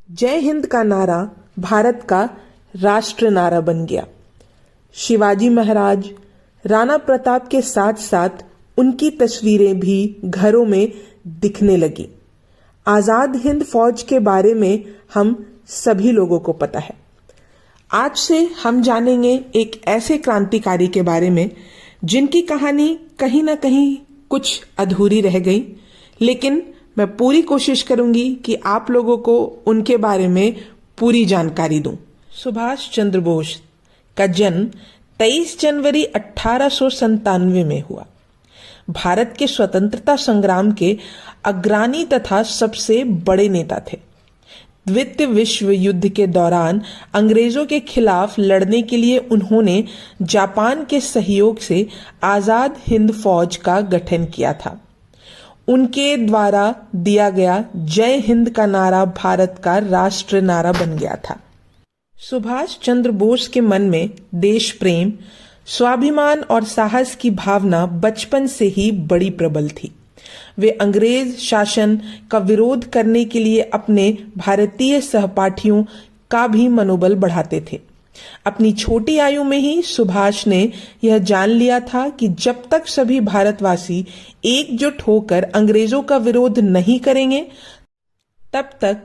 जय हिंद का नारा भारत का राष्ट्र नारा बन गया। शिवाजी महाराज, राणा प्रताप के साथ साथ उनकी तस्वीरें भी घरों में दिखने लगी। आजाद हिंद फौज के बारे में हम सभी लोगों को पता है। आज से हम जानेंगे एक ऐसे क्रांतिकारी के बारे में जिनकी कहानी कहीं ना कहीं कुछ अधूरी रह गई, लेकिन मैं पूरी कोशिश करूंगी कि आप लोगों को उनके बारे में पूरी जानकारी दूं। सुभाष चंद्र बोस का जन्म 23 जनवरी 1897 में हुआ। भारत के स्वतंत्रता संग्राम के अग्रणी तथा सबसे बड़े नेता थे। द्वितीय विश्व युद्ध के दौरान अंग्रेजों के खिलाफ लड़ने के लिए उन्होंने जापान के सहयोग से आजाद हिंद फौज का गठन किया था। उनके द्वारा दिया गया जय हिंद का नारा भारत का राष्ट्र नारा बन गया था। सुभाष चंद्र बोस के मन में देश प्रेम, स्वाभिमान और साहस की भावना बचपन से ही बड़ी प्रबल थी। वे अंग्रेज शासन का विरोध करने के लिए अपने भारतीय सहपाठियों का भी मनोबल बढ़ाते थे। अपनी छोटी आयु में ही सुभाष ने यह जान लिया था कि जब तक सभी भारतवासी एकजुट होकर अंग्रेजों का विरोध नहीं करेंगे, तब तक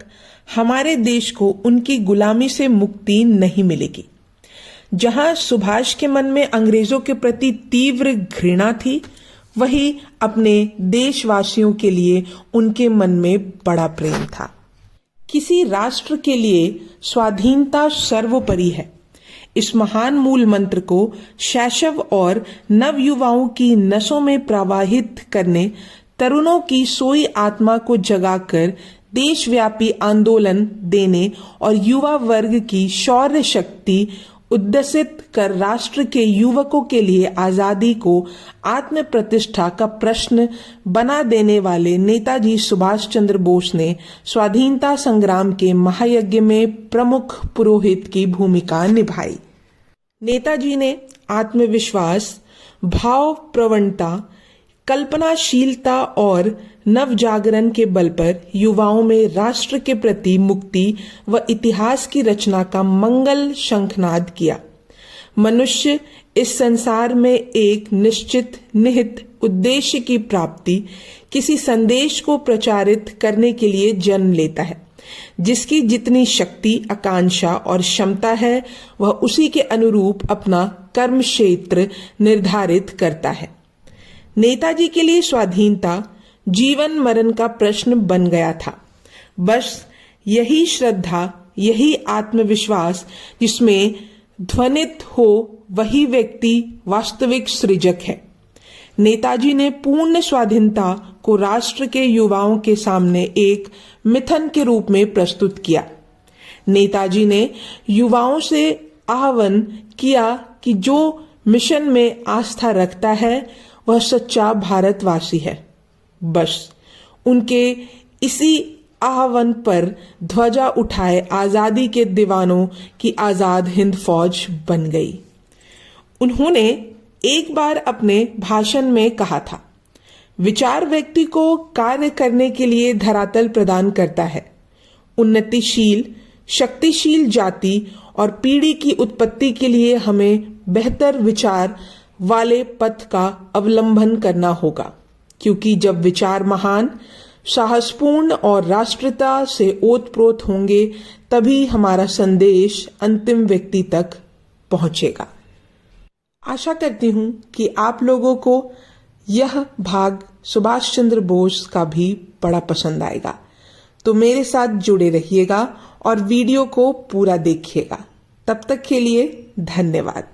हमारे देश को उनकी गुलामी से मुक्ति नहीं मिलेगी। जहां सुभाष के मन में अंग्रेजों के प्रति तीव्र घृणा थी, वही अपने देशवासियों के लिए उनके मन में बड़ा प्रेम था। किसी राष्ट्र के लिए स्वाधीनता सर्वोपरि है। इस महान मूल मंत्र को शैशव और नव युवाओं की नसों में प्रवाहित करने, तरुणों की सोई आत्मा को जगाकर देशव्यापी आंदोलन देने और युवा वर्ग की शौर्य शक्ति उद्दसित कर राष्ट्र के युवकों के लिए आजादी को आत्म प्रतिष्ठा का प्रश्न बना देने वाले नेताजी सुभाष चंद्र बोस ने स्वाधीनता संग्राम के महायज्ञ में प्रमुख पुरोहित की भूमिका निभाई। नेताजी ने आत्मविश्वास, भाव प्रवणता, कल्पनाशीलता और नवजागरण के बल पर युवाओं में राष्ट्र के प्रति मुक्ति व इतिहास की रचना का मंगल शंखनाद किया। मनुष्य इस संसार में एक निश्चित निहित उद्देश्य की प्राप्ति, किसी संदेश को प्रचारित करने के लिए जन्म लेता है। जिसकी जितनी शक्ति, आकांक्षा और क्षमता है, वह उसी के अनुरूप अपना कर्म क्षेत्र निर्धारित करता है। नेताजी के लिए स्वाधीनता जीवन मरण का प्रश्न बन गया था। बस यही श्रद्धा, यही आत्मविश्वास जिसमें ध्वनित हो, वही व्यक्ति वास्तविक सृजक है। नेताजी ने पूर्ण स्वाधीनता को राष्ट्र के युवाओं के सामने एक मिथन के रूप में प्रस्तुत किया। नेताजी ने युवाओं से आह्वान किया कि जो मिशन में आस्था रखता है, वह सच्चा भारतवासी है। बस उनके इसी आह्वान पर ध्वजा उठाए आजादी के दीवानों की आजाद हिंद फौज बन गई। उन्होंने एक बार अपने भाषण में कहा था, विचार व्यक्ति को कार्य करने के लिए धरातल प्रदान करता है। उन्नतिशील, शक्तिशील जाति और पीढ़ी की उत्पत्ति के लिए हमें बेहतर विचार वाले पथ का अवलंबन करना होगा, क्योंकि जब विचार महान, साहसपूर्ण और राष्ट्रता से ओतप्रोत होंगे, तभी हमारा संदेश अंतिम व्यक्ति तक पहुंचेगा। आशा करती हूं कि आप लोगों को यह भाग सुभाष चंद्र बोस का भी बड़ा पसंद आएगा। तो मेरे साथ जुड़े रहिएगा और वीडियो को पूरा देखिएगा। तब तक के लिए धन्यवाद।